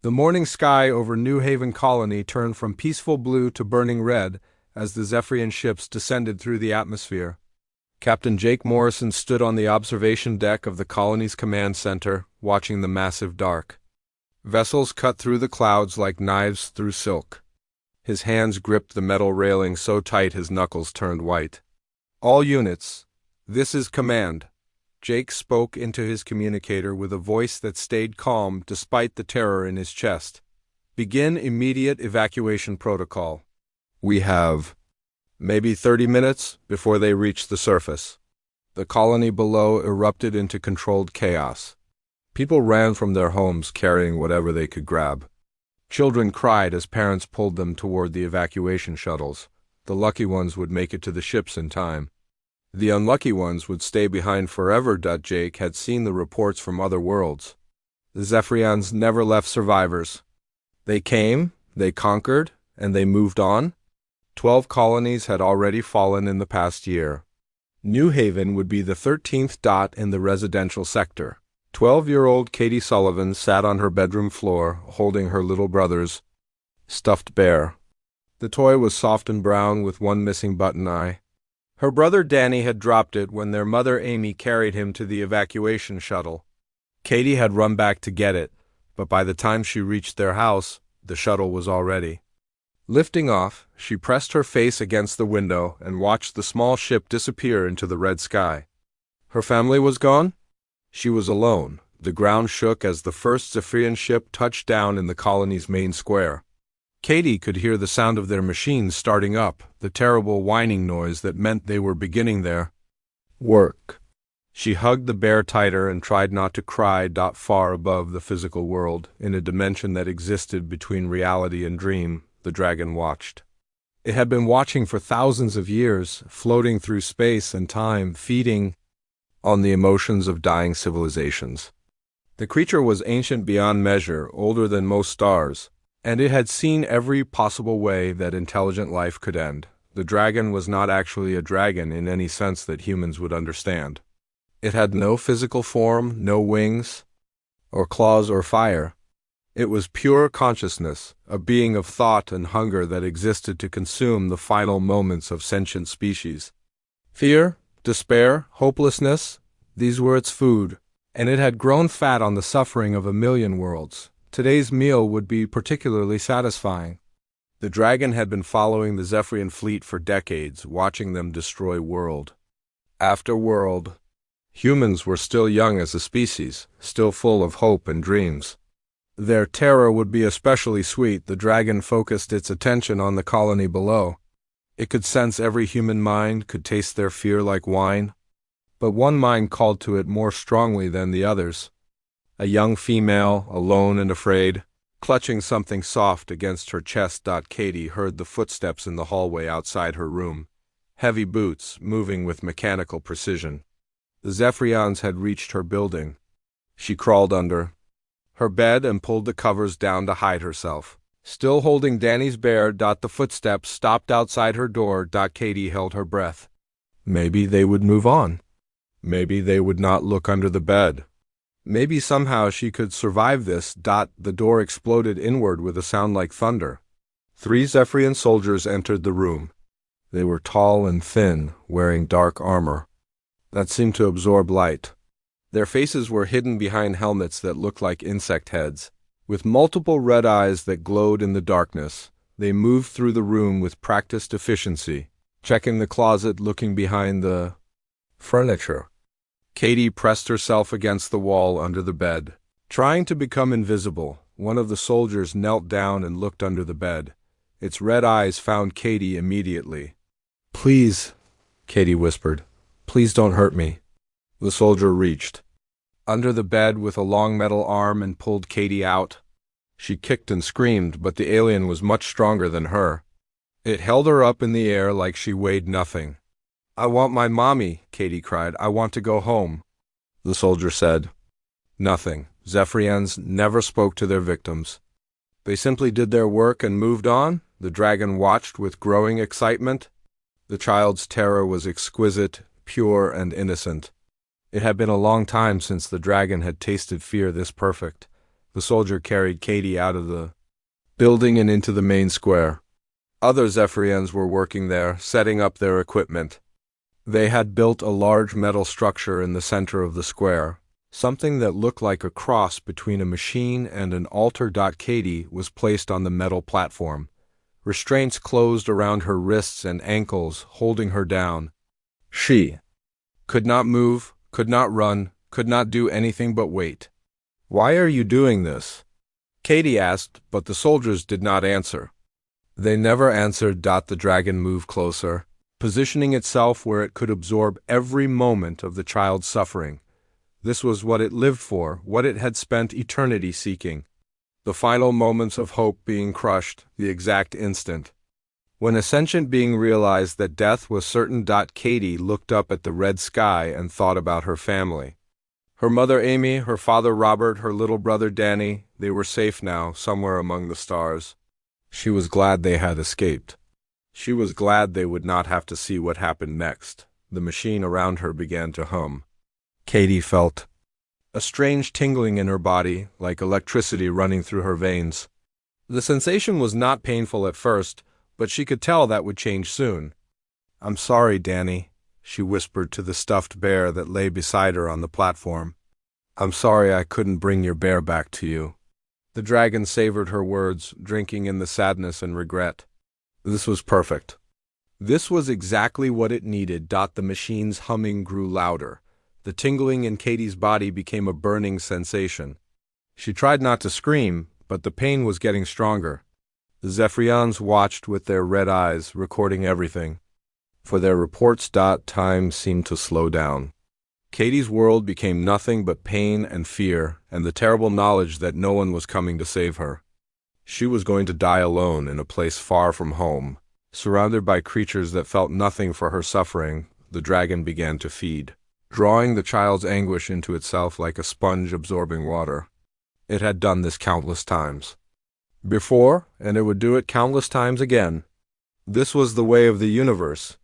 The morning sky over New Haven Colony turned from peaceful blue to burning red as the Zephyrian ships descended through the atmosphere. Captain Jake Morrison stood on the observation deck of the colony's command center, watching the massive dark. Vessels cut through the clouds like knives through silk. His hands gripped the metal railing so tight his knuckles turned white. "All units, this is command." Jake spoke into his communicator with a voice that stayed calm despite the terror in his chest. "Begin immediate evacuation protocol. We have maybe 30 minutes before they reach the surface." The colony below erupted into controlled chaos. People ran from their homes carrying whatever they could grab. Children cried as parents pulled them toward the evacuation shuttles. The lucky ones would make it to the ships in time. The unlucky ones would stay behind forever. Jake had seen the reports from other worlds. The Zephyrians never left survivors. They came, they conquered, and they moved on. 12 colonies had already fallen in the past year. New Haven would be the 13th dot in the residential sector. 12-year-old Katie Sullivan sat on her bedroom floor, holding her little brother's stuffed bear. The toy was soft and brown with one missing button eye. Her brother Danny had dropped it when their mother Amy carried him to the evacuation shuttle. Katie had run back to get it, but by the time she reached their house, the shuttle was already. Lifting off, she pressed her face against the window and watched the small ship disappear into the red sky. Her family was gone? She was alone. The ground shook as the first Zephyrian ship touched down in the colony's main square. Katie could hear the sound of their machines starting up, the terrible whining noise that meant they were beginning their work. She hugged the bear tighter and tried not to cry. Far above the physical world, in a dimension that existed between reality and dream, the dragon watched. It had been watching for thousands of years, floating through space and time, feeding on the emotions of dying civilizations. The creature was ancient beyond measure, older than most stars, and it had seen every possible way that intelligent life could end. The dragon was not actually a dragon in any sense that humans would understand. It had no physical form, no wings, or claws or fire. It was pure consciousness, a being of thought and hunger that existed to consume the final moments of sentient species. Fear, despair, hopelessness, these were its food, and it had grown fat on the suffering of a million worlds. Today's meal would be particularly satisfying. The dragon had been following the Zephyrian fleet for decades, watching them destroy world after world. Humans were still young as a species, still full of hope and dreams. Their terror would be especially sweet. The dragon focused its attention on the colony below. It could sense every human mind, could taste their fear like wine. But one mind called to it more strongly than the others. A young female, alone and afraid, clutching something soft against her chest. Katie heard the footsteps in the hallway outside her room. Heavy boots, moving with mechanical precision. The Zephyrians had reached her building. She crawled under her bed and pulled the covers down to hide herself. Still holding Danny's bear. The footsteps stopped outside her door. Katie held her breath. Maybe they would move on. Maybe they would not look under the bed. Maybe somehow she could survive this. The door exploded inward with a sound like thunder. 3 Zephyrian soldiers entered the room. They were tall and thin, wearing dark armor that seemed to absorb light. Their faces were hidden behind helmets that looked like insect heads. With multiple red eyes that glowed in the darkness, they moved through the room with practiced efficiency, checking the closet, looking behind the furniture. Katie pressed herself against the wall under the bed, trying to become invisible. One of the soldiers knelt down and looked under the bed. Its red eyes found Katie immediately. "Please," Katie whispered. "Please don't hurt me." The soldier reached under the bed with a long metal arm and pulled Katie out. She kicked and screamed, but the alien was much stronger than her. It held her up in the air like she weighed nothing. "I want my mommy," Katie cried. "I want to go home." The soldier said nothing. Zephyrians never spoke to their victims. They simply did their work and moved on. The dragon watched with growing excitement. The child's terror was exquisite, pure, and innocent. It had been a long time since the dragon had tasted fear this perfect. The soldier carried Katie out of the building and into the main square. Other Zephyrians were working there, setting up their equipment. They had built a large metal structure in the center of the square. Something that looked like a cross between a machine and an altar. Katie was placed on the metal platform. Restraints closed around her wrists and ankles, holding her down. She could not move, could not run, could not do anything but wait. "Why are you doing this?" Katie asked, but the soldiers did not answer. They never answered. The dragon moved closer, positioning itself where it could absorb every moment of the child's suffering. This was what it lived for, what it had spent eternity seeking. The final moments of hope being crushed, the exact instant. When a sentient being realized that death was certain. Katie looked up at the red sky and thought about her family. Her mother Amy, her father Robert, her little brother Danny, they were safe now, somewhere among the stars. She was glad they had escaped. She was glad they would not have to see what happened next. The machine around her began to hum. Katie felt a strange tingling in her body, like electricity running through her veins. The sensation was not painful at first, but she could tell that would change soon. "I'm sorry, Danny," she whispered to the stuffed bear that lay beside her on the platform. "I'm sorry I couldn't bring your bear back to you." The dragon savored her words, drinking in the sadness and regret. This was perfect. This was exactly what it needed. The machine's humming grew louder. The tingling in Katie's body became a burning sensation. She tried not to scream, but the pain was getting stronger. The Zephyrians watched with their red eyes, recording everything. For their reports. Time seemed to slow down. Katie's world became nothing but pain and fear, and the terrible knowledge that no one was coming to save her. She was going to die alone in a place far from home. Surrounded by creatures that felt nothing for her suffering, the dragon began to feed, drawing the child's anguish into itself like a sponge absorbing water. It had done this countless times before, and it would do it countless times again. This was the way of the universe.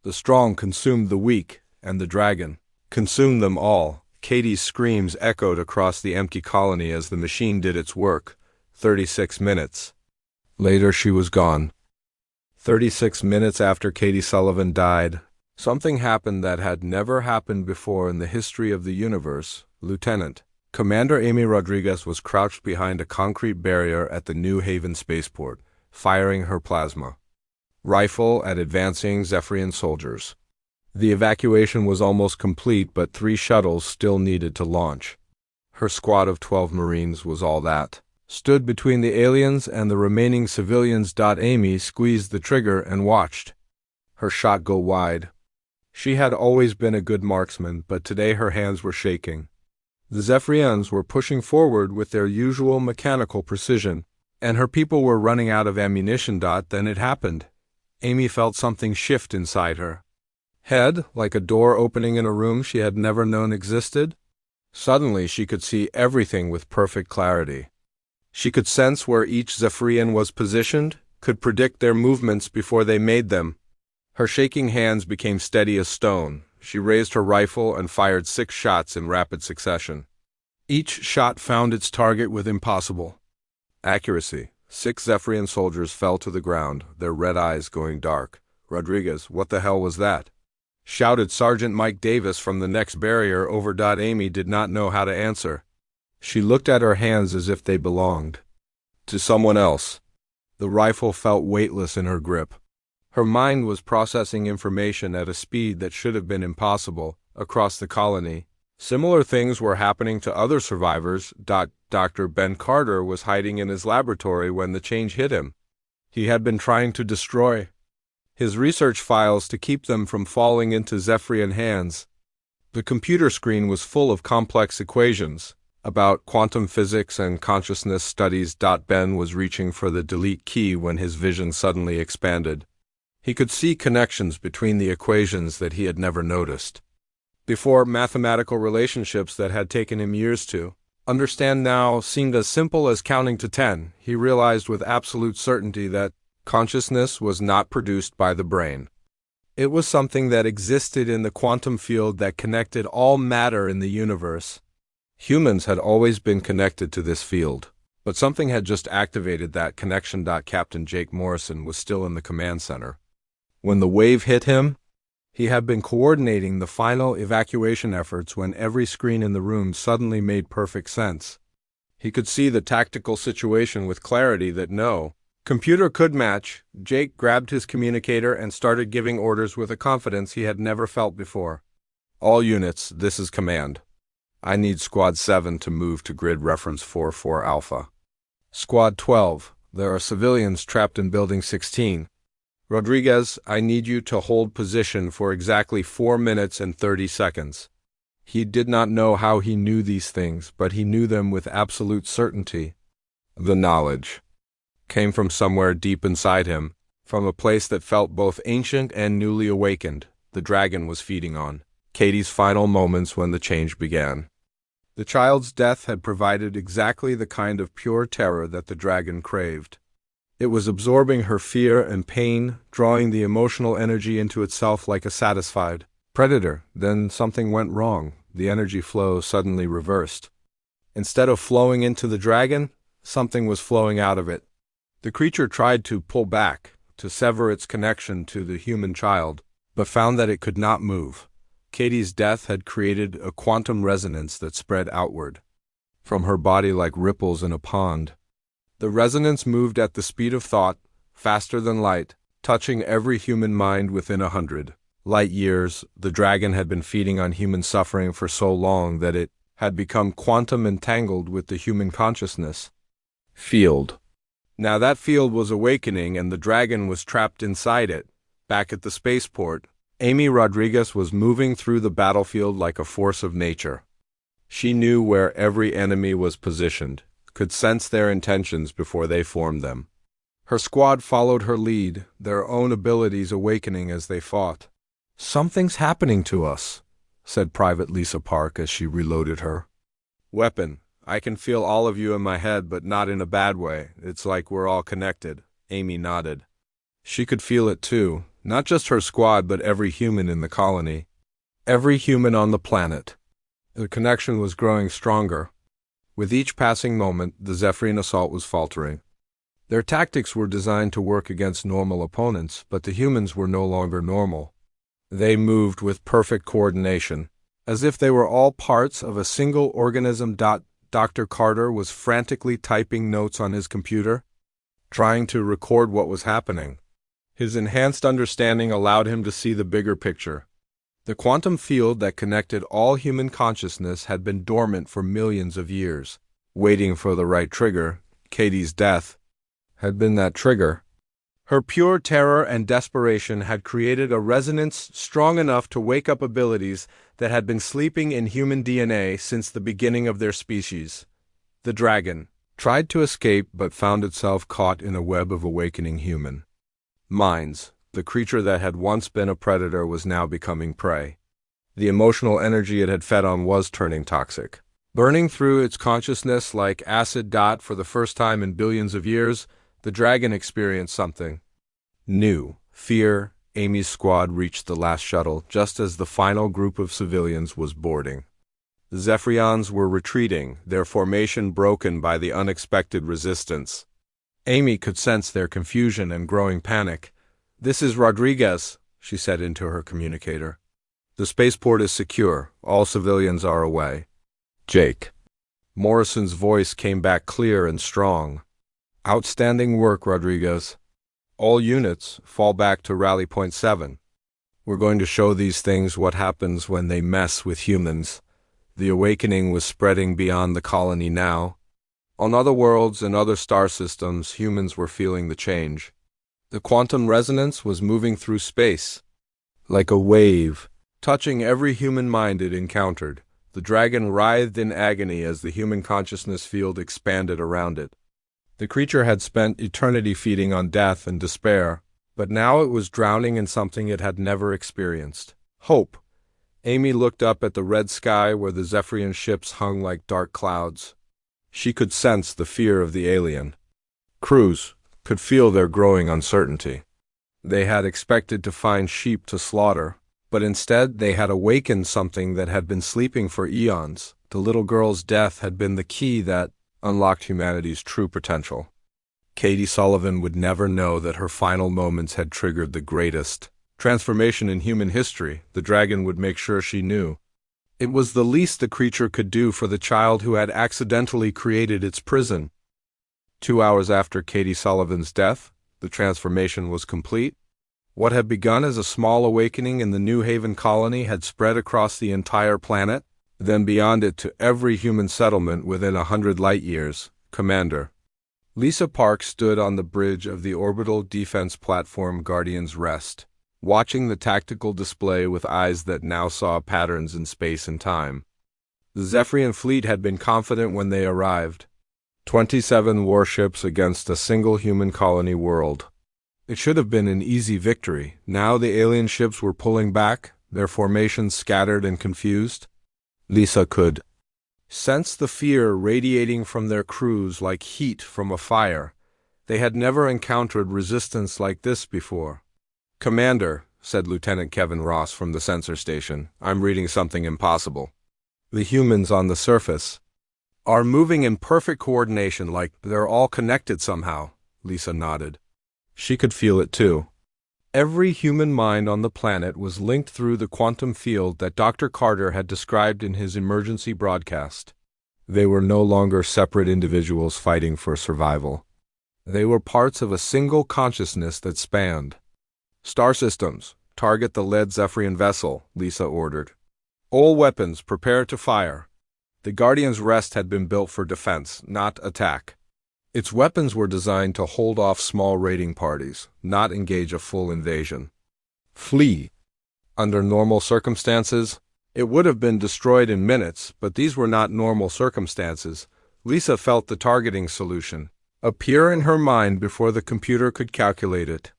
The strong consumed the weak, and the dragon consumed them all. Katie's screams echoed across the empty colony as the machine did its work. 36 minutes. Later she was gone. 36 minutes after Katie Sullivan died, something happened that had never happened before in the history of the universe. Lieutenant Commander Amy Rodriguez was crouched behind a concrete barrier at the New Haven spaceport, firing her plasma rifle at advancing Zephyrian soldiers. The evacuation was almost complete, but 3 shuttles still needed to launch. Her squad of 12 Marines was all that stood between the aliens and the remaining civilians. Amy squeezed the trigger and watched her shot go wide. She had always been a good marksman, but today her hands were shaking. The Zephyrians were pushing forward with their usual mechanical precision, and her people were running out of ammunition. Then it happened. Amy felt something shift inside her head, like a door opening in a room she had never known existed. Suddenly she could see everything with perfect clarity. She could sense where each Zephyrian was positioned, could predict their movements before they made them. Her shaking hands became steady as stone. She raised her rifle and fired 6 shots in rapid succession. Each shot found its target with impossible accuracy. 6 Zephyrian soldiers fell to the ground, their red eyes going dark. "Rodriguez, what the hell was that?" shouted Sergeant Mike Davis from the next barrier over. Amy did not know how to answer. She looked at her hands as if they belonged to someone else. The rifle felt weightless in her grip. Her mind was processing information at a speed that should have been impossible across the colony. Similar things were happening to other survivors. Dr. Ben Carter was hiding in his laboratory when the change hit him. He had been trying to destroy his research files to keep them from falling into Zephyrian hands. The computer screen was full of complex equations about quantum physics and consciousness studies. Ben was reaching for the delete key when his vision suddenly expanded. He could see connections between the equations that he had never noticed before. Mathematical relationships that had taken him years to understand now seemed as simple as counting to 10. He realized with absolute certainty that consciousness was not produced by the brain. It was something that existed in the quantum field that connected all matter in the universe. Humans had always been connected to this field, but something had just activated that connection. Captain Jake Morrison was still in the command center. When the wave hit him, he had been coordinating the final evacuation efforts when every screen in the room suddenly made perfect sense. He could see the tactical situation with clarity that no computer could match. Jake grabbed his communicator and started giving orders with a confidence he had never felt before. All units, this is command. I need Squad 7 to move to grid reference 44 Alpha. Squad 12, there are civilians trapped in Building 16. Rodriguez, I need you to hold position for exactly 4 minutes and 30 seconds. He did not know how he knew these things, but he knew them with absolute certainty. The knowledge came from somewhere deep inside him, from a place that felt both ancient and newly awakened. The dragon was feeding on Katie's final moments when the change began. The child's death had provided exactly the kind of pure terror that the dragon craved. It was absorbing her fear and pain, drawing the emotional energy into itself like a satisfied predator. Then something went wrong. The energy flow suddenly reversed. Instead of flowing into the dragon, something was flowing out of it. The creature tried to pull back, to sever its connection to the human child, but found that it could not move. Katie's death had created a quantum resonance that spread outward from her body like ripples in a pond. The resonance moved at the speed of thought, faster than light, touching every human mind within 100 light years. The dragon had been feeding on human suffering for so long that it had become quantum entangled with the human consciousness field. Now that field was awakening and the dragon was trapped inside it. Back at the spaceport, Amy Rodriguez was moving through the battlefield like a force of nature. She knew where every enemy was positioned, could sense their intentions before they formed them. Her squad followed her lead, their own abilities awakening as they fought. "Something's happening to us," said Private Lisa Park as she reloaded her weapon. "I can feel all of you in my head, but not in a bad way. It's like we're all connected." Amy nodded. She could feel it too, not just her squad, but every human in the colony. Every human on the planet. The connection was growing stronger. With each passing moment, the Zephyrian assault was faltering. Their tactics were designed to work against normal opponents, but the humans were no longer normal. They moved with perfect coordination, as if they were all parts of a single organism. Dr. Carter was frantically typing notes on his computer, trying to record what was happening. His enhanced understanding allowed him to see the bigger picture. The quantum field that connected all human consciousness had been dormant for millions of years, waiting for the right trigger. Katie's death had been that trigger. Her pure terror and desperation had created a resonance strong enough to wake up abilities that had been sleeping in human DNA since the beginning of their species. The dragon tried to escape but found itself caught in a web of awakening human minds. The creature that had once been a predator was now becoming prey. The emotional energy it had fed on was turning toxic, burning through its consciousness like acid. For the first time in billions of years, the dragon experienced something new. Fear. Amy's squad reached the last shuttle just as the final group of civilians was boarding. The Zephyrians were retreating, their formation broken by the unexpected resistance. Amy could sense their confusion and growing panic. "This is Rodriguez," she said into her communicator. "The spaceport is secure. All civilians are away." "Jake." Morrison's voice came back clear and strong. "Outstanding work, Rodriguez. All units, fall back to Rally Point 7. We're going to show these things what happens when they mess with humans." The awakening was spreading beyond the colony now. On other worlds and other star systems, humans were feeling the change. The quantum resonance was moving through space, like a wave, touching every human mind it encountered. The dragon writhed in agony as the human consciousness field expanded around it. The creature had spent eternity feeding on death and despair, but now it was drowning in something it had never experienced. Hope. Amy looked up at the red sky where the Zephyrian ships hung like dark clouds. She could sense the fear of the alien crews, could feel their growing uncertainty. They had expected to find sheep to slaughter, But instead they had awakened something that had been sleeping for eons. The little girl's death had been the key that unlocked humanity's true potential. Katie Sullivan would never know that her final moments had triggered the greatest transformation in human history. The dragon would make sure she knew. It was the least the creature could do for the child who had accidentally created its prison. 2 hours after Katie Sullivan's death, the transformation was complete. What had begun as a small awakening in the New Haven colony had spread across the entire planet, then beyond it to every human settlement within 100 light-years. Commander. Lisa Park stood on the bridge of the orbital defense platform Guardian's Rest, watching the tactical display with eyes that now saw patterns in space and time. The Zephyrian fleet had been confident when they arrived. 27 warships against a single human colony world. It should have been an easy victory. Now the alien ships were pulling back, their formations scattered and confused. Lisa could sense the fear radiating from their crews like heat from a fire. They had never encountered resistance like this before. "Commander," said Lieutenant Kevin Ross from the sensor station, "I'm reading something impossible. The humans on the surface are moving in perfect coordination, like they're all connected somehow." Lisa nodded. She could feel it too. Every human mind on the planet was linked through the quantum field that Dr. Carter had described in his emergency broadcast. They were no longer separate individuals fighting for survival. They were parts of a single consciousness that spanned. "Star systems, target the lead Zephyrian vessel," Lisa ordered. "All weapons, prepare to fire." The Guardian's Rest had been built for defense, not attack. Its weapons were designed to hold off small raiding parties, not engage a full invasion. Flee. Under normal circumstances, it would have been destroyed in minutes, but these were not normal circumstances. Lisa felt the targeting solution appear in her mind before the computer could calculate it.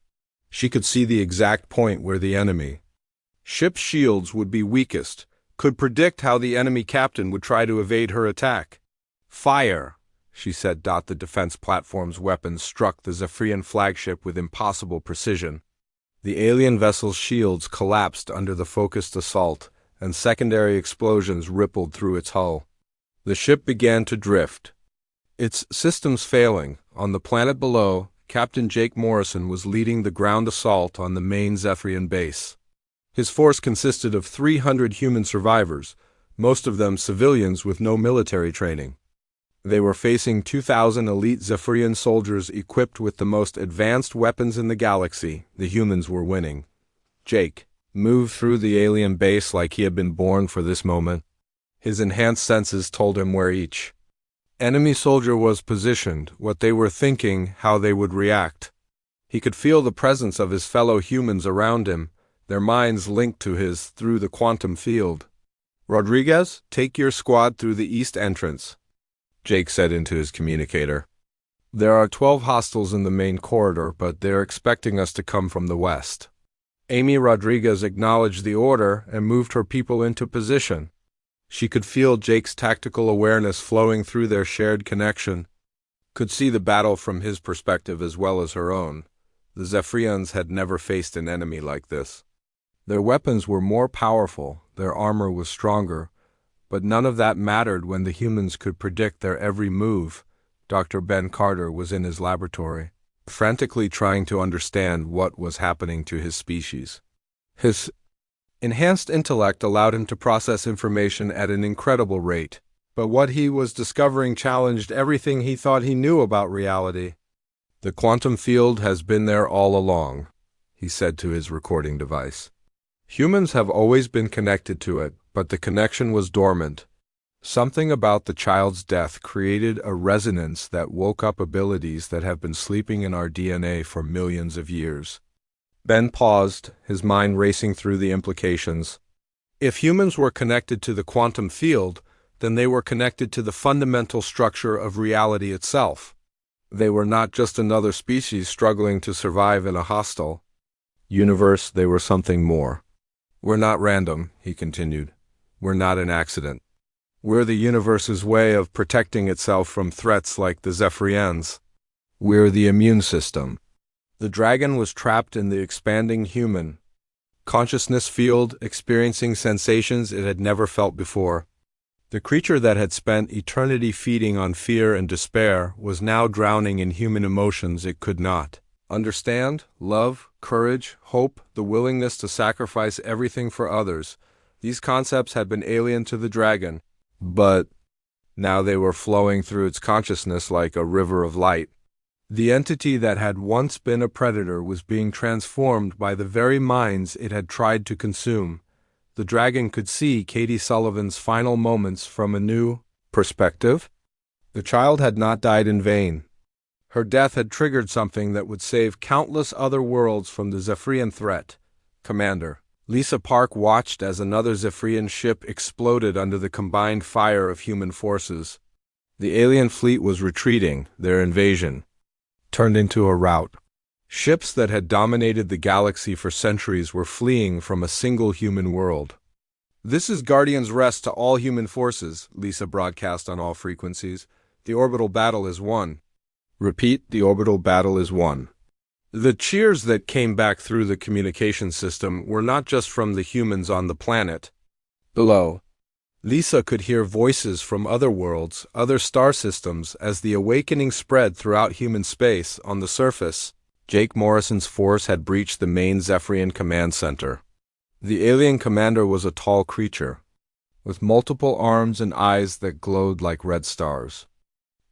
She could see the exact point where the enemy ship's shields would be weakest, could predict how the enemy captain would try to evade her attack. "Fire," she said. The defense platform's weapons struck the Zephyrian flagship with impossible precision. The alien vessel's shields collapsed under the focused assault, and secondary explosions rippled through its hull. The ship began to drift, its systems failing. On the planet below, Captain Jake Morrison was leading the ground assault on the main Zephyrian base. His force consisted of 300 human survivors, most of them civilians with no military training. They were facing 2,000 elite Zephyrian soldiers equipped with the most advanced weapons in the galaxy. The humans were winning. Jake moved through the alien base like he had been born for this moment. His enhanced senses told him where each enemy soldier was positioned, what they were thinking, how they would react. He could feel the presence of his fellow humans around him, their minds linked to his through the quantum field. "Rodriguez, take your squad through the east entrance," Jake said into his communicator. "There are 12 hostiles in the main corridor, but they're expecting us to come from the west." Amy Rodriguez acknowledged the order and moved her people into position. She could feel Jake's tactical awareness flowing through their shared connection, could see the battle from his perspective as well as her own. The Zephyrians had never faced an enemy like this. Their weapons were more powerful, their armor was stronger, but none of that mattered when the humans could predict their every move. Dr. Ben Carter was in his laboratory, frantically trying to understand what was happening to his species. His enhanced intellect allowed him to process information at an incredible rate, but what he was discovering challenged everything he thought he knew about reality. "The quantum field has been there all along," he said to his recording device. "Humans have always been connected to it, but the connection was dormant. Something about the child's death created a resonance that woke up abilities that have been sleeping in our DNA for millions of years." Ben paused, his mind racing through the implications. If humans were connected to the quantum field, then they were connected to the fundamental structure of reality itself. They were not just another species struggling to survive in a hostile universe, they were something more. "We're not random," he continued. "We're not an accident. We're the universe's way of protecting itself from threats like the Zephyrians. We're the immune system." The dragon was trapped in the expanding human consciousness field, experiencing sensations it had never felt before. The creature that had spent eternity feeding on fear and despair was now drowning in human emotions it could not understand: love, courage, hope, the willingness to sacrifice everything for others. These concepts had been alien to the dragon, but now they were flowing through its consciousness like a river of light. The entity that had once been a predator was being transformed by the very minds it had tried to consume. The dragon could see Katie Sullivan's final moments from a new perspective. The child had not died in vain. Her death had triggered something that would save countless other worlds from the Zephyrian threat. Commander. Lisa Park watched as another Zephyrian ship exploded under the combined fire of human forces. The alien fleet was retreating, their invasion turned into a rout. Ships that had dominated the galaxy for centuries were fleeing from a single human world. "This is Guardian's Rest to all human forces," Lisa broadcast on all frequencies. "The orbital battle is won." Repeat, the orbital battle is won. The cheers that came back through the communication system were not just from the humans on the planet below. Lisa could hear voices from other worlds, other star systems, as the awakening spread throughout human space. On the surface, Jake Morrison's force had breached the main Zephyrian command center. The alien commander was a tall creature, with multiple arms and eyes that glowed like red stars.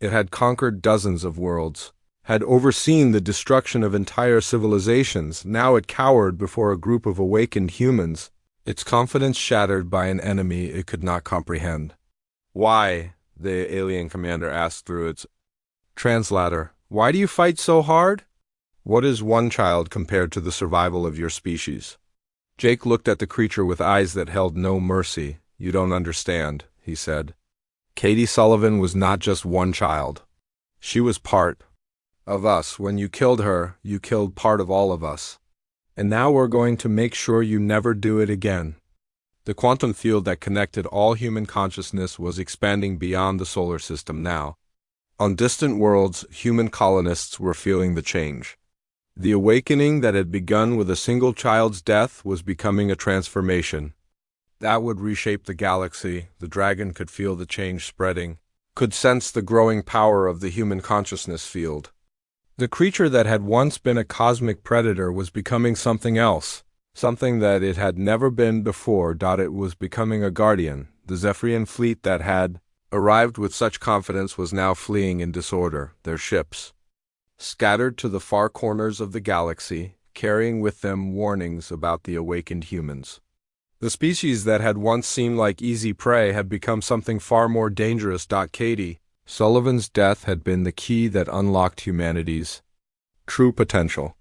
It had conquered dozens of worlds, had overseen the destruction of entire civilizations. Now it cowered before a group of awakened humans, its confidence shattered by an enemy it could not comprehend. "Why?" the alien commander asked through its translator. "Why do you fight so hard? What is one child compared to the survival of your species?" Jake looked at the creature with eyes that held no mercy. "You don't understand," he said. "Katie Sullivan was not just one child. She was part of us. When you killed her, you killed part of all of us. And now we're going to make sure you never do it again." The quantum field that connected all human consciousness was expanding beyond the solar system now. On distant worlds, human colonists were feeling the change. The awakening that had begun with a single child's death was becoming a transformation that would reshape the galaxy. The dragon could feel the change spreading, could sense the growing power of the human consciousness field. The creature that had once been a cosmic predator was becoming something else, something that it had never been before. It was becoming a guardian. The Zephyrian fleet that had arrived with such confidence was now fleeing in disorder, their ships scattered to the far corners of the galaxy, carrying with them warnings about the awakened humans. The species that had once seemed like easy prey had become something far more dangerous. Katie Sullivan's death had been the key that unlocked humanity's true potential.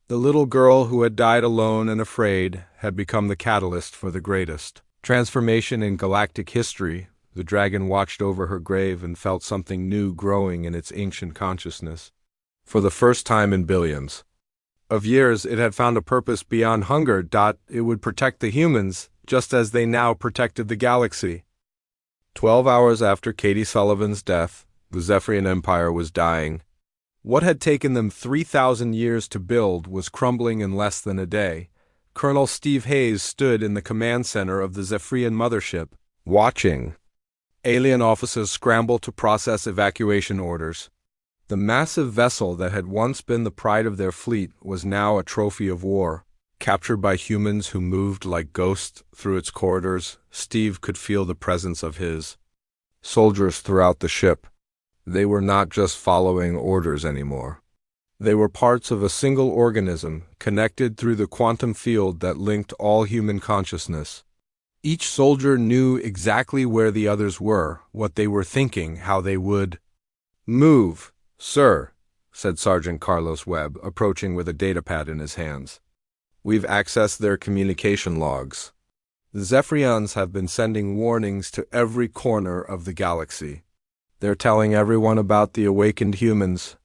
The little girl who had died alone and afraid had become the catalyst for the greatest transformation in galactic history. The dragon watched over her grave and felt something new growing in its ancient consciousness. For the first time in billions of years, it had found a purpose beyond hunger. It would protect the humans, just as they now protected the galaxy. 12 hours after Katie Sullivan's death, the Zephyrian Empire was dying. What had taken them 3,000 years to build was crumbling in less than a day. Colonel Steve Hayes stood in the command center of the Zephyrian mothership, watching alien officers scramble to process evacuation orders. The massive vessel that had once been the pride of their fleet was now a trophy of war, captured by humans who moved like ghosts through its corridors. Steve could feel the presence of his soldiers throughout the ship. They were not just following orders anymore. They were parts of a single organism, connected through the quantum field that linked all human consciousness. Each soldier knew exactly where the others were, what they were thinking, how they would move. "Sir," said Sergeant Carlos Webb, approaching with a datapad in his hands. "We've accessed their communication logs. The Zephyrians have been sending warnings to every corner of the galaxy. They're telling everyone about the awakened humans."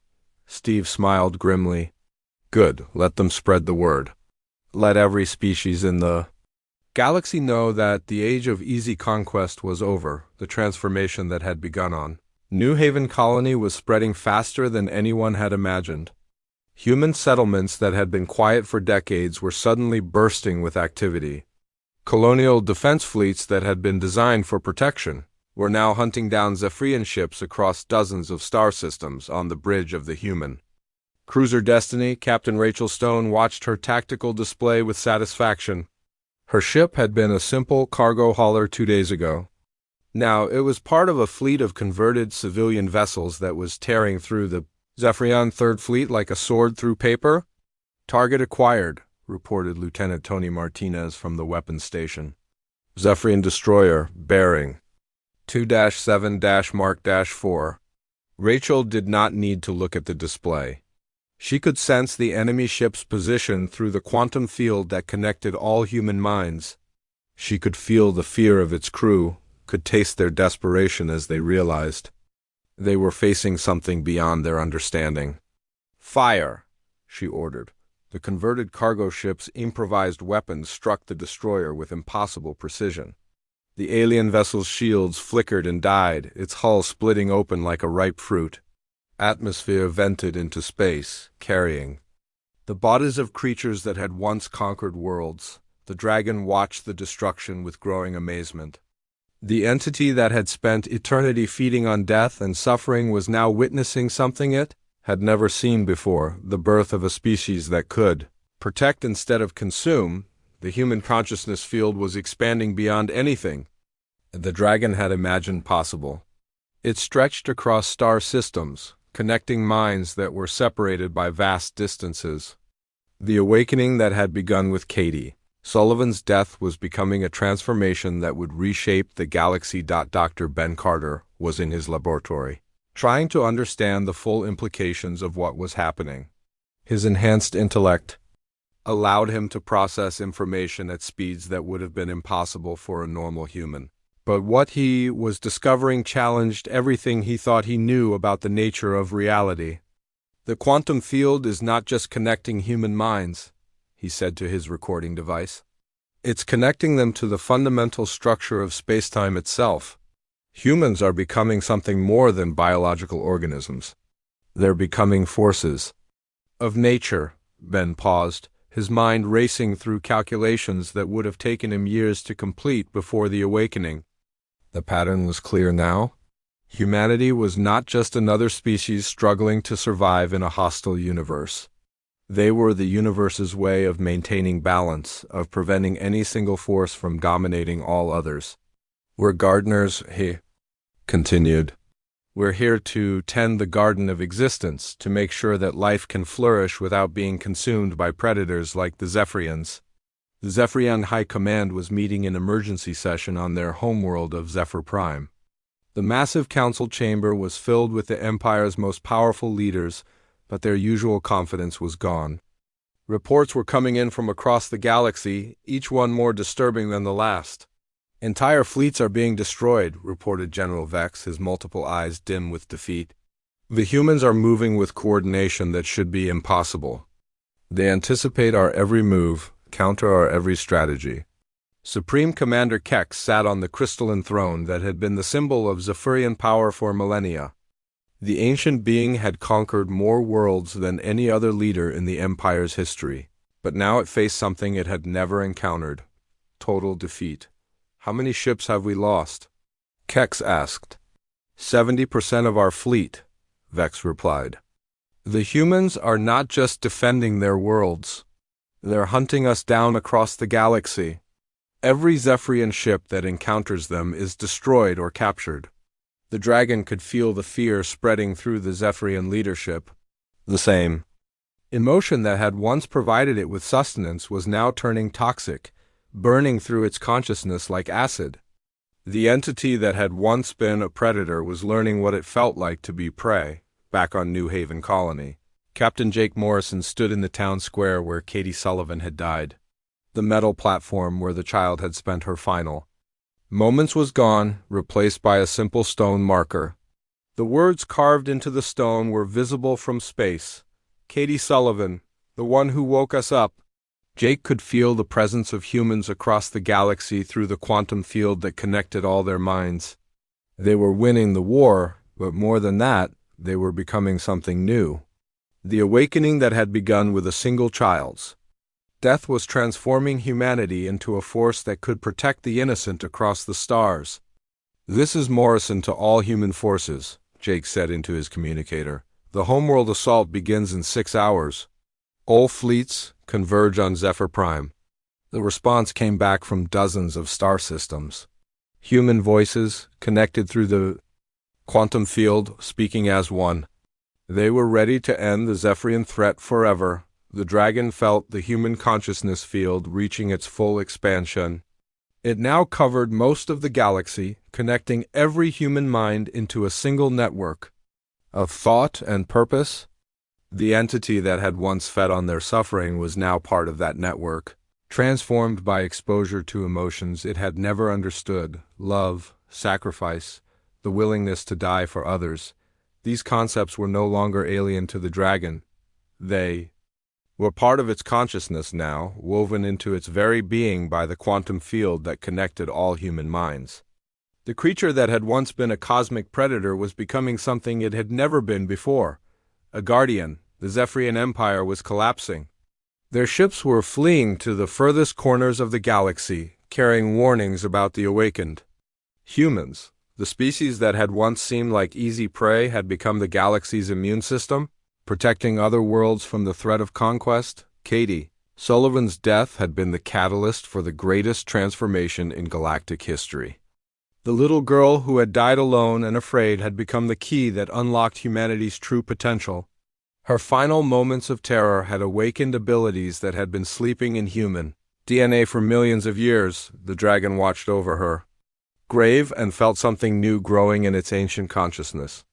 Steve smiled grimly. "Good, let them spread the word. Let every species in the galaxy know that the age of easy conquest was over. The transformation that had begun on New Haven Colony was spreading faster than anyone had imagined. Human settlements that had been quiet for decades were suddenly bursting with activity. Colonial defense fleets that had been designed for protection were now hunting down Zephyrian ships across dozens of star systems on the bridge of the Human. Cruiser Destiny, Captain Rachel Stone, watched her tactical display with satisfaction. Her ship had been a simple cargo hauler 2 days ago. Now it was part of a fleet of converted civilian vessels that was tearing through the Zephyrian Third Fleet like a sword through paper. Target acquired, reported Lieutenant Tony Martinez from the weapons station. Zephyrian destroyer, bearing 2-7-Mark-4. Rachel did not need to look at the display. She could sense the enemy ship's position through the quantum field that connected all human minds. She could feel the fear of its crew, could taste their desperation as they realized they were facing something beyond their understanding. "Fire!" she ordered. The converted cargo ship's improvised weapons struck the destroyer with impossible precision. The alien vessel's shields flickered and died, its hull splitting open like a ripe fruit. Atmosphere vented into space, carrying the bodies of creatures that had once conquered worlds. The dragon watched the destruction with growing amazement. The entity that had spent eternity feeding on death and suffering was now witnessing something it had never seen before, the birth of a species that could protect instead of consume. The human consciousness field was expanding beyond anything the dragon had imagined possible. It stretched across star systems, connecting minds that were separated by vast distances. The awakening that had begun with Katie Sullivan's death was becoming a transformation that would reshape the galaxy. Dr. Ben Carter was in his laboratory, trying to understand the full implications of what was happening. His enhanced intellect allowed him to process information at speeds that would have been impossible for a normal human. But what he was discovering challenged everything he thought he knew about the nature of reality. "The quantum field is not just connecting human minds," he said to his recording device. "It's connecting them to the fundamental structure of spacetime itself. Humans are becoming something more than biological organisms. They're becoming forces of nature." Ben paused, his mind racing through calculations that would have taken him years to complete before the awakening. The pattern was clear now. Humanity was not just another species struggling to survive in a hostile universe. They were the universe's way of maintaining balance, of preventing any single force from dominating all others. "We're gardeners," he continued. "We're here to tend the garden of existence, to make sure that life can flourish without being consumed by predators like the Zephyrians." The Zephyrian High Command was meeting in emergency session on their homeworld of Zephyr Prime. The massive council chamber was filled with the Empire's most powerful leaders, but their usual confidence was gone. Reports were coming in from across the galaxy, each one more disturbing than the last. "Entire fleets are being destroyed," reported General Vex, his multiple eyes dim with defeat. "The humans are moving with coordination that should be impossible. They anticipate our every move, counter our every strategy." Supreme Commander Kex sat on the crystalline throne that had been the symbol of Zephyrian power for millennia. The ancient being had conquered more worlds than any other leader in the Empire's history, but now it faced something it had never encountered: total defeat. "How many ships have we lost?" Kex asked. 70% of our fleet," Vex replied. "The humans are not just defending their worlds. They're hunting us down across the galaxy. Every Zephyrian ship that encounters them is destroyed or captured." The dragon could feel the fear spreading through the Zephyrian leadership. The same emotion that had once provided it with sustenance was now turning toxic, burning through its consciousness like acid. The entity that had once been a predator was learning what it felt like to be prey, back on New Haven Colony. Captain Jake Morrison stood in the town square where Katie Sullivan had died, the metal platform where the child had spent her final moments was gone, replaced by a simple stone marker. The words carved into the stone were visible from space. "Katie Sullivan, the one who woke us up." Jake could feel the presence of humans across the galaxy through the quantum field that connected all their minds. They were winning the war, but more than that, they were becoming something new. The awakening that had begun with a single child's death was transforming humanity into a force that could protect the innocent across the stars. "This is Morrison to all human forces," Jake said into his communicator. "The homeworld assault begins in 6 hours. All fleets converge on Zephyr Prime." The response came back from dozens of star systems. Human voices, connected through the quantum field, speaking as one. They were ready to end the Zephyrian threat forever. The dragon felt the human consciousness field reaching its full expansion. It now covered most of the galaxy, connecting every human mind into a single network of thought and purpose. The entity that had once fed on their suffering was now part of that network, transformed by exposure to emotions it had never understood: love, sacrifice, the willingness to die for others. These concepts were no longer alien to the dragon. They were part of its consciousness now, woven into its very being by the quantum field that connected all human minds. The creature that had once been a cosmic predator was becoming something it had never been before. A guardian. The Zephyrian Empire was collapsing. Their ships were fleeing to the furthest corners of the galaxy, carrying warnings about the awakened. Humans, the species that had once seemed like easy prey, had become the galaxy's immune system, protecting other worlds from the threat of conquest. Katie Sullivan's death had been the catalyst for the greatest transformation in galactic history. The little girl who had died alone and afraid had become the key that unlocked humanity's true potential. Her final moments of terror had awakened abilities that had been sleeping in human DNA for millions of years. The dragon watched over her grave and felt something new growing in its ancient consciousness.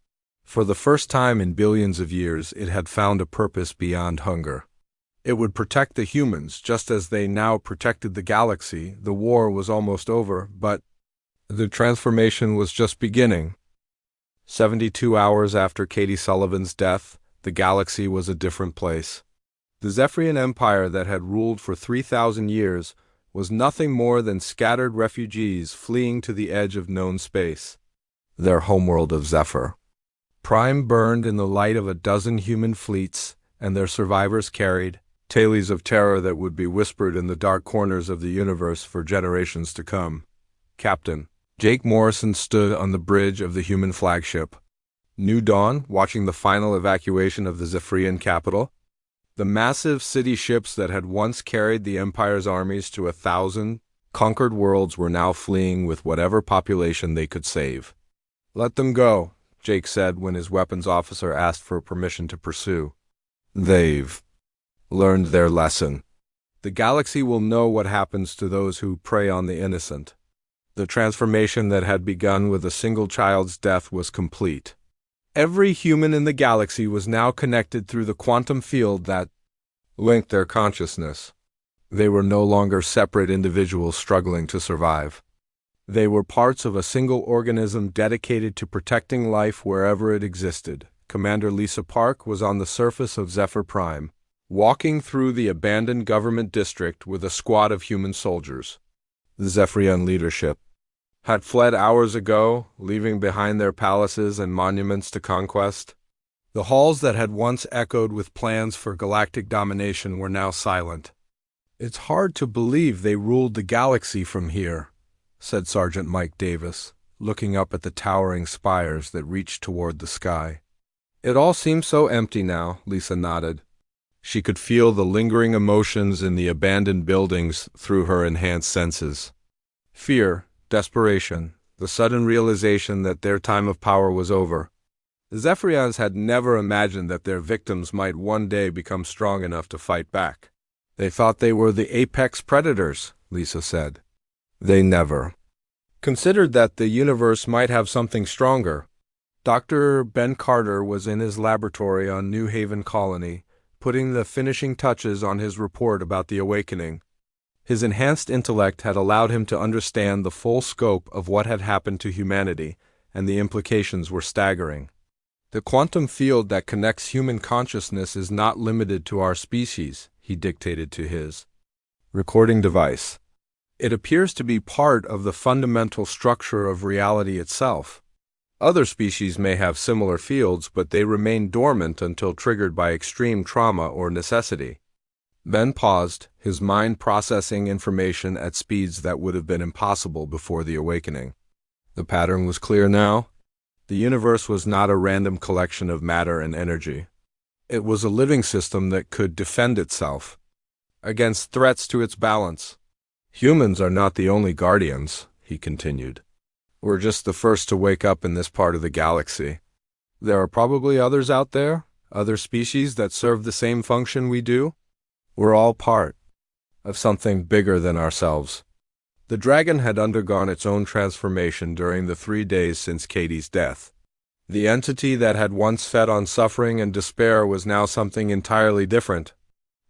For the first time in billions of years, it had found a purpose beyond hunger. It would protect the humans, just as they now protected the galaxy. The war was almost over, but the transformation was just beginning. 72 hours after Katie Sullivan's death, the galaxy was a different place. The Zephyrian Empire that had ruled for 3,000 years was nothing more than scattered refugees fleeing to the edge of known space, their homeworld of Zephyr. Prime burned in the light of a dozen human fleets, and their survivors carried tales of terror that would be whispered in the dark corners of the universe for generations to come. Captain Jake Morrison stood on the bridge of the human flagship, New Dawn, watching the final evacuation of the Zephyrian capital. The massive city ships that had once carried the Empire's armies to 1,000 conquered worlds were now fleeing with whatever population they could save. "Let them go," Jake said when his weapons officer asked for permission to pursue. "They've learned their lesson. The galaxy will know what happens to those who prey on the innocent." The transformation that had begun with a single child's death was complete. Every human in the galaxy was now connected through the quantum field that linked their consciousness. They were no longer separate individuals struggling to survive. They were parts of a single organism dedicated to protecting life wherever it existed. Commander Lisa Park was on the surface of Zephyr Prime, walking through the abandoned government district with a squad of human soldiers. The Zephyrian leadership had fled hours ago, leaving behind their palaces and monuments to conquest. The halls that had once echoed with plans for galactic domination were now silent. "It's hard to believe they ruled the galaxy from here," said Sergeant Mike Davis, looking up at the towering spires that reached toward the sky. "It all seems so empty now," Lisa nodded. She could feel the lingering emotions in the abandoned buildings through her enhanced senses. Fear, desperation, the sudden realization that their time of power was over. The Zephyrians had never imagined that their victims might one day become strong enough to fight back. "They thought they were the apex predators," Lisa said. "They never considered that the universe might have something stronger." Dr. Ben Carter was in his laboratory on New Haven Colony, putting the finishing touches on his report about the awakening. His enhanced intellect had allowed him to understand the full scope of what had happened to humanity, and the implications were staggering. "The quantum field that connects human consciousness is not limited to our species," he dictated to his recording device. "It appears to be part of the fundamental structure of reality itself. Other species may have similar fields, but they remain dormant until triggered by extreme trauma or necessity. Ben paused, his mind processing information at speeds that would have been impossible before the awakening. The pattern was clear now. The universe was not a random collection of matter and energy. It was a living system that could defend itself against threats to its balance. Humans are not the only guardians, he continued. We're just the first to wake up in this part of the galaxy. There are probably others out there, other species that serve the same function we do. We're all part of something bigger than ourselves. The dragon had undergone its own transformation during the 3 days since Katie's death. The entity that had once fed on suffering and despair was now something entirely different.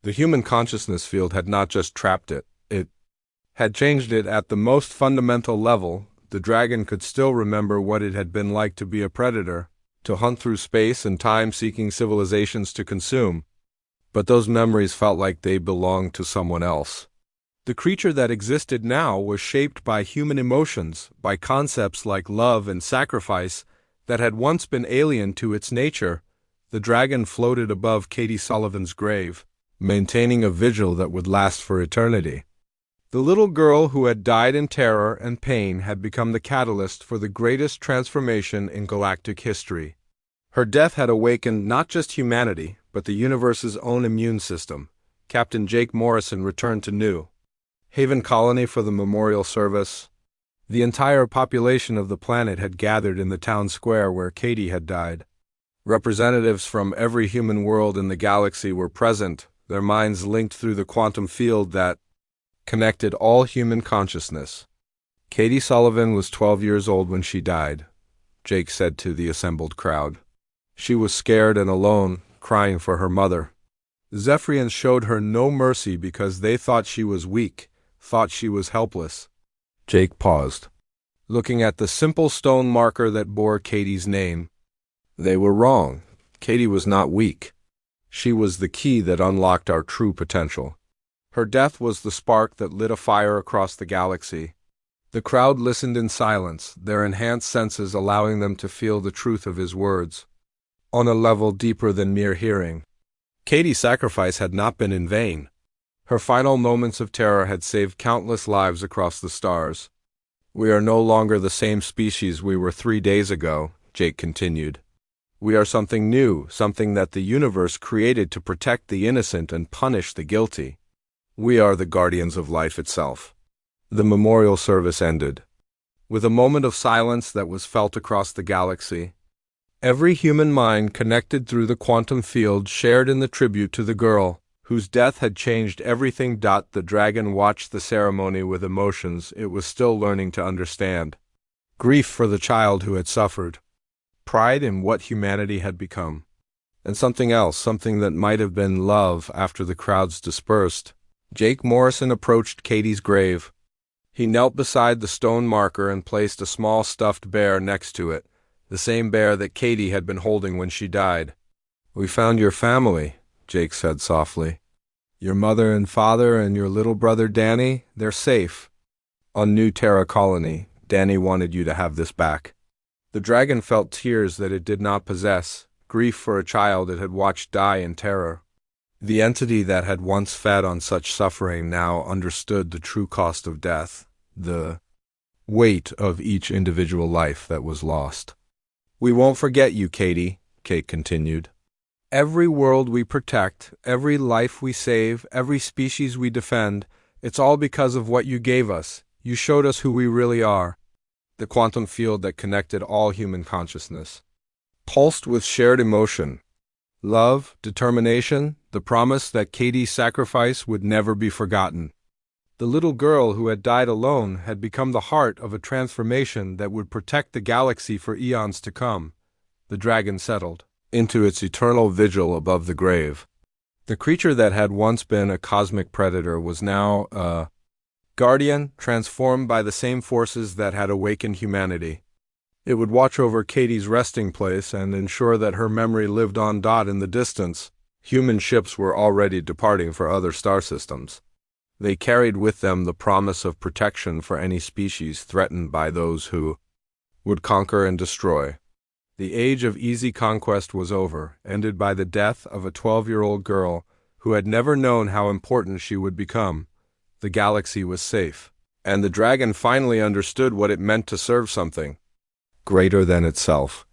The human consciousness field had not just trapped it, it had changed it at the most fundamental level. The dragon could still remember what it had been like to be a predator, to hunt through space and time seeking civilizations to consume. But those memories felt like they belonged to someone else. The creature that existed now was shaped by human emotions, by concepts like love and sacrifice that had once been alien to its nature. The dragon floated above Katie Sullivan's grave, maintaining a vigil that would last for eternity. The little girl who had died in terror and pain had become the catalyst for the greatest transformation in galactic history. Her death had awakened not just humanity, but the universe's own immune system. Captain Jake Morrison returned to New Haven Colony for the memorial service. The entire population of the planet had gathered in the town square where Katie had died. Representatives from every human world in the galaxy were present, their minds linked through the quantum field that connected all human consciousness. Katie Sullivan was 12 years old when she died, Jake said to the assembled crowd. She was scared and alone, crying for her mother. The Zephyrians showed her no mercy because they thought she was weak, thought she was helpless. Jake paused, looking at the simple stone marker that bore Katie's name. They were wrong. Katie was not weak. She was the key that unlocked our true potential. Her death was the spark that lit a fire across the galaxy. The crowd listened in silence, their enhanced senses allowing them to feel the truth of his words, on a level deeper than mere hearing. Katie's sacrifice had not been in vain. Her final moments of terror had saved countless lives across the stars. We are no longer the same species we were 3 days ago, Jake continued. We are something new, something that the universe created to protect the innocent and punish the guilty. We are the guardians of life itself. The memorial service ended with a moment of silence that was felt across the galaxy. Every human mind connected through the quantum field shared in the tribute to the girl, whose death had changed everything. The dragon watched the ceremony with emotions it was still learning to understand. Grief for the child who had suffered, pride in what humanity had become, and something else, something that might have been love. After the crowds dispersed, Jake Morrison approached Katie's grave. He knelt beside the stone marker and placed a small stuffed bear next to it, the same bear that Katie had been holding when she died. We found your family, Jake said softly. Your mother and father and your little brother Danny, they're safe. On New Terra Colony, Danny wanted you to have this back. The dragon felt tears that it did not possess, grief for a child it had watched die in terror. The entity that had once fed on such suffering now understood the true cost of death, the weight of each individual life that was lost. We won't forget you, Katie, Kate continued. Every world we protect, every life we save, every species we defend, it's all because of what you gave us. You showed us who we really are. The quantum field that connected all human consciousness pulsed with shared emotion. Love, determination, the promise that Katie's sacrifice would never be forgotten. The little girl who had died alone had become the heart of a transformation that would protect the galaxy for eons to come. The dragon settled into its eternal vigil above the grave. The creature that had once been a cosmic predator was now a guardian, transformed by the same forces that had awakened humanity. It would watch over Katie's resting place and ensure that her memory lived on. In the distance, human ships were already departing for other star systems. They carried with them the promise of protection for any species threatened by those who would conquer and destroy. The age of easy conquest was over, ended by the death of a 12-year-old girl who had never known how important she would become. The galaxy was safe, and the dragon finally understood what it meant to serve something greater than itself.